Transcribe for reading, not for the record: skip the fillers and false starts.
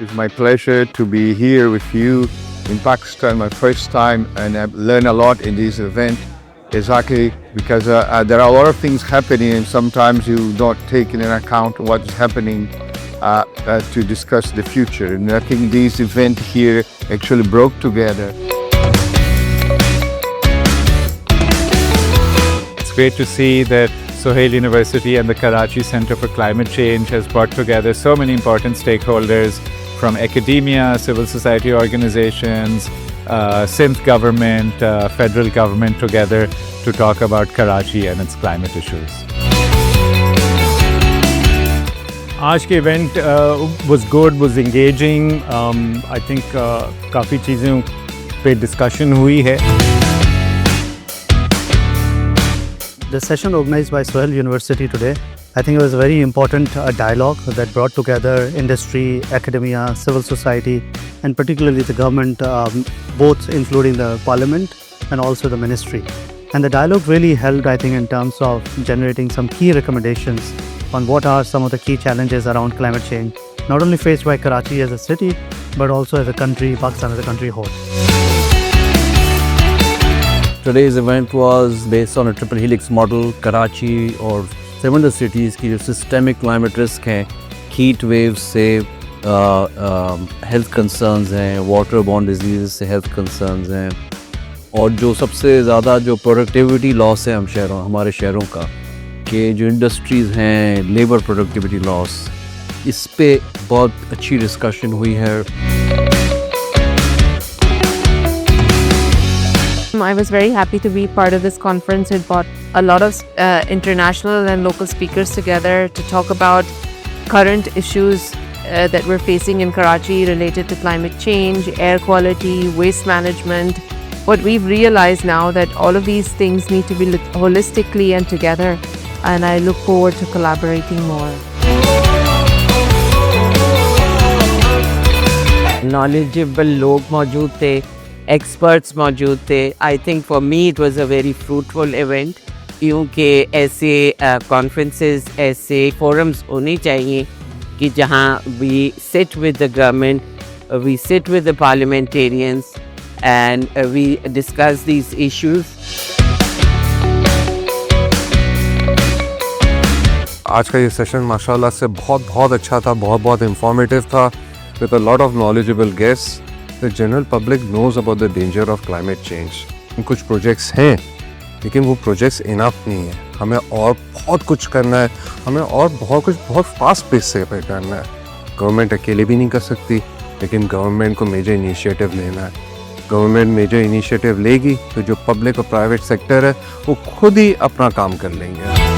It's my pleasure to be here with you in Pakistan, my first time, and I've learned a lot in this event. Exactly, because there are a lot of things happening, and sometimes you don't take into account what's happening to discuss the future. And I think this event here actually brought together. It's great to see that Sohail University and the Karachi Center for Climate Change has brought together so many important stakeholders from academia, civil society organizations, Sindh government, federal government together to talk about Karachi and its climate issues. आज के event was good, was engaging. I think काफ़ी चीज़ों पे discussion हुई है. The session organized by Sohail University today, I think it was a very important dialogue that brought together industry, academia, civil society, and particularly the government, both including the parliament and also the ministry. And the dialogue really helped, I think, in terms of generating some key recommendations on what are some of the key challenges around climate change, not only faced by Karachi as a city, but also as a country, Pakistan as a country whole. Today's event was based on a triple helix model. Karachi और 7 cities की जो systemic climate risk हैं, heat waves से health concerns हैं, waterborne diseases से health concerns हैं, और जो सबसे ज़्यादा जो productivity loss है हमारे शहरों का, कि जो industries हैं, labor productivity loss, इस पे बहुत अच्छी discussion हुई है. I was very happy to be part of this conference. It brought a lot of international and local speakers together to talk about current issues that we're facing in Karachi related to climate change, air quality, waste management. What we've realized now that all of these things need to be looked holistically and together, and I look forward to collaborating more. Knowledgeable लोग मौजूद थे, experts मौजूद थे. I think for me it was a very fruitful event, क्योंकि ऐसे conferences, ऐसे forums होने चाहिए कि जहाँ we sit with the government, we sit with the parliamentarians and we discuss these issues. आज का ये सेशन माशाल्लाह से बहुत अच्छा था, बहुत इंफॉर्मेटिव था, with a lot of knowledgeable guests. The general public knows about the danger of climate change. कुछ प्रोजेक्ट्स हैं, लेकिन वो प्रोजेक्ट्स इनफ नहीं है. हमें और बहुत कुछ करना है, हमें और बहुत फास्ट पेस से करना है. गवर्नमेंट अकेले भी नहीं कर सकती, लेकिन गवर्नमेंट को मेजर इनिशिएटिव लेना है. गवर्नमेंट मेजर इनिशिएटिव लेगी तो जो पब्लिक और प्राइवेट सेक्टर है वो खुद ही अपना काम कर लेंगे.